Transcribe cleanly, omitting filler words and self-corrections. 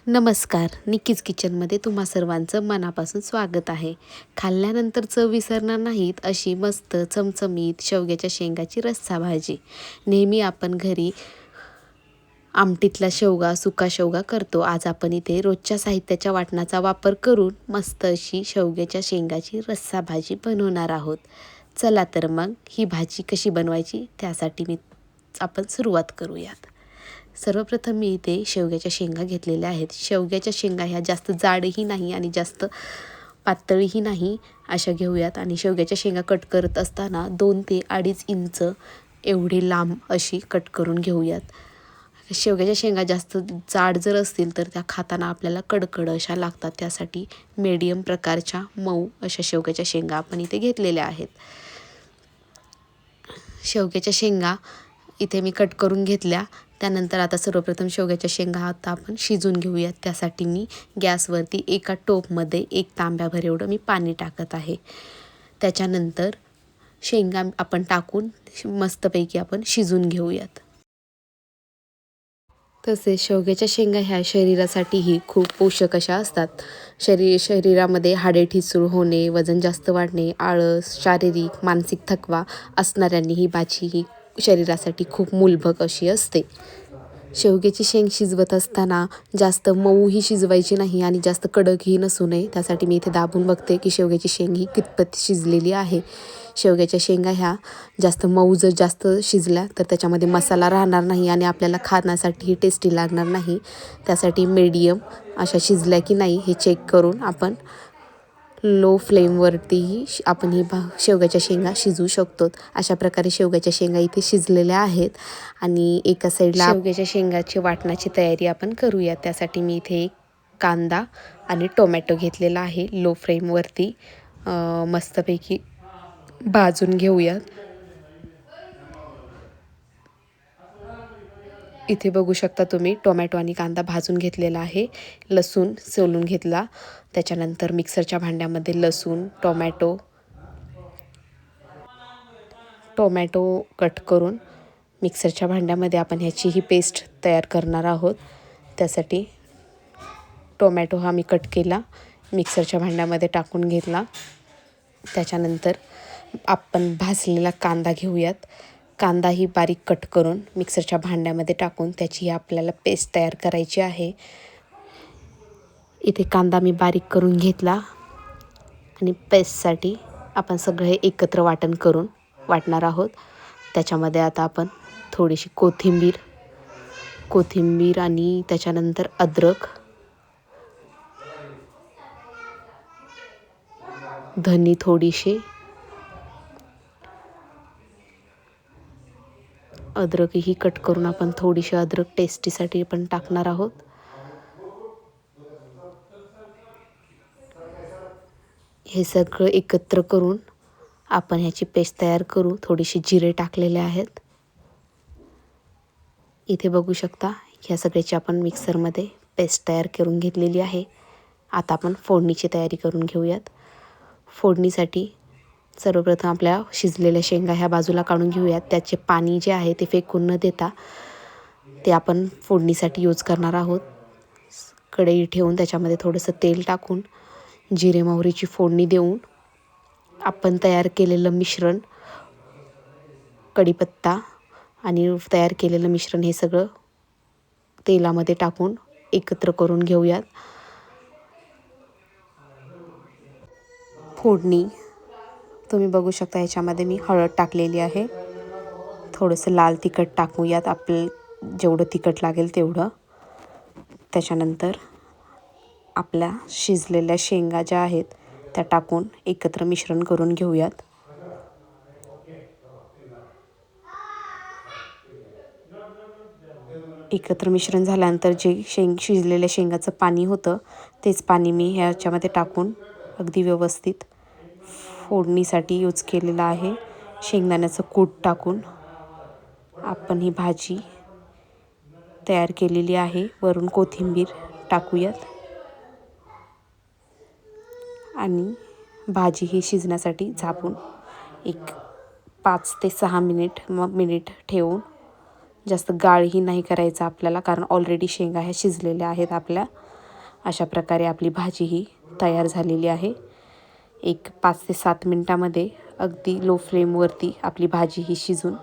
नमस्कार. निक्कीज किचनमध्ये तुम्हा सर्वांचं मनापासून स्वागत आहे. खाल्ल्यानंतर चव विसरणार नाहीत अशी मस्त चमचमीत शेवग्याच्या शेंगाची रस्सा भाजी. नेहमी आपण घरी आमटीतला शेवगा, सुका शेवगा करतो. आज आपण इथे रोजच्या साहित्याच्या वाटणाचा वापर करून मस्त अशी शेवग्याच्या शेंगाची रस्सा भाजी बनवणार आहोत. चला तर मग ही भाजी कशी बनवायची त्यासाठी आपण सुरुवात करूयात. सर्वप्रथम मी इथे शेवग्याच्या शेंगा घेतलेल्या आहेत. शेवग्याच्या शेंगा ह्या जास्त जाडही नाही आणि जास्त पातळही नाही अशा घेऊयात. आणि शेवग्याच्या शेंगा कट करत असताना 2 ते 2.5 इंच एवढी लांब अशी कट करून घेऊयात. शेवग्याच्या शेंगा जास्त जाड जर असतील तर त्या खाताना आपल्याला कडकड अशा लागतात. त्यासाठी मीडियम प्रकारच्या मऊ अशा शेवग्याच्या शेंगा आपण इथे घेतलेल्या आहेत. शेवग्याच्या शेंगा इथे मी कट करून घेतल्या. त्यानंतर आता सर्वप्रथम शेवग्याच्या शेंगा आता आपण शिजून घेऊयात. त्यासाठी मी गॅसवरती एका टोपमध्ये 1 तांब्याभर एवढं मी पाणी टाकत आहे. त्याच्यानंतर शेंगा आपण टाकून मस्तपैकी आपण शिजून घेऊयात. तसेच शेवग्याच्या शेंगा ह्या शरीरासाठीही खूप पोषक अशा असतात. शरीरामध्ये हाडे ठिसूळ होणे, वजन जास्त वाढणे, आळस, शारीरिक मानसिक थकवा असणाऱ्यांनी ही भाजी ही शरीरासाठी खूप मूलभूत अशी असते. शेवग्याची शेंग शिजवत असताना जास्त मऊही शिजवायची नाही आणि जास्त कडकही नसू नये. त्यासाठी मी इथे दाबून बघते की शेवग्याची शेंग ही कितपत शिजलेली आहे. शेवग्याच्या शेंगा ह्या जास्त मऊ जर जास्त शिजल्या तर त्याच्यामध्ये मसाला राहणार नाही आणि आपल्याला खाण्यासाठीही टेस्टी लागणार नाही. त्यासाठी मीडियम अशा शिजल्या की नाही हे चेक करून आपण लो फ्लेमवरतीही आपण ही शेवग्याच्या शेंगा शिजवू शकतो. अशा प्रकारे शेवग्याच्या शेंगा इथे शिजलेल्या आहेत. आणि एका साईडला शेवग्याच्या शेंगाची वाटणाची तयारी आपण करूया. त्यासाठी मी इथे एक कांदा आणि टोमॅटो घेतलेला आहे. लो फ्लेमवरती मस्तपैकी भाजून घेऊयात. इथे बघू शकता तुम्ही टोमॅटो आणि कांदा भाजून घेतलेला आहे. लसूण सोलून घेतला. त्याच्यानंतर मिक्सरच्या भांड्यामध्ये लसूण, टोमॅटो कट करून मिक्सरच्या भांड्यामध्ये आपण ह्याचीही पेस्ट तयार करणार आहोत. त्यासाठी टोमॅटो हा मी कट केला, मिक्सरच्या भांड्यामध्ये टाकून घेतला. त्याच्यानंतर आपण भाजलेला कांदा घेऊयात. कांदाही बारीक कट करून मिक्सरच्या भांड्यामध्ये टाकून त्याची आपल्याला पेस्ट तयार करायची आहे. इथे कांदा मी बारीक करून घेतला आणि पेस्टसाठी आपण सगळे एकत्र वाटण करून वाटणार आहोत. त्याच्यामध्ये आता आपण थोडीशी कोथिंबीर आणि त्याच्यानंतर अद्रक, धनी थोडीशी, अद्रकही कट करून आपण थोडीशी अद्रक टेस्टीसाठी पण टाकणार आहोत. हे सगळं एकत्र करून आपण ह्याची पेस्ट तयार करू. थोडीशी जिरे टाकलेले आहेत. इथे बघू शकता ह्या सगळ्याची आपण मिक्सरमध्ये पेस्ट तयार करून घेतलेली आहे. आता आपण फोडणीची तयारी करून घेऊयात. फोडणीसाठी सर्वप्रथम आपल्या शिजलेल्या शेंगा ह्या बाजूला काढून घेऊयात. त्याचे पाणी जे आहे ते फेकून न देता ते आपण फोडणीसाठी यूज करणार आहोत. कढई ठेवून त्याच्यामध्ये थोडंसं तेल टाकून जिरे मोहरीची फोडणी देऊन आपण तयार केलेलं मिश्रण, कढीपत्ता आणि तयार केलेलं मिश्रण हे सगळं तेलामध्ये टाकून एकत्र करून घेऊयात. फोडणी तुम्ही बघू शकता ह्याच्यामध्ये मी हळद टाकलेली आहे. थोडंसं लाल तिखट टाकूयात, आपलं जेवढं तिखट लागेल तेवढं. त्याच्यानंतर आपल्या शिजलेल्या शेंगा ज्या आहेत त्या टाकून एकत्र मिश्रण करून घेऊयात. एकत्र मिश्रण झाल्यानंतर जे शिजलेल्या शेंगाचं पाणी होतं तेच पाणी मी ह्याच्यामध्ये टाकून अगदी व्यवस्थित फोडणीसाठी यूज केलेलं आहे. शेंगदाण्याचं कूट टाकून आपण ही भाजी तयार केलेली आहे. वरून कोथिंबीर टाकूयात आणि भाजी ही शिजण्यासाठी झाकून एक 5 ते 6 मिनिट ठेवून, जास्त गाळही नाही करायचा आपल्याला कारण ऑलरेडी शेंगा ह्या शिजलेल्या आहेत आपल्या. अशा प्रकारे आपली भाजी ही तयार झालेली आहे. एक 5 ते 7 मिनटामध्ये अगदी लो फ्लेमवरती आपली भाजी ही शिजून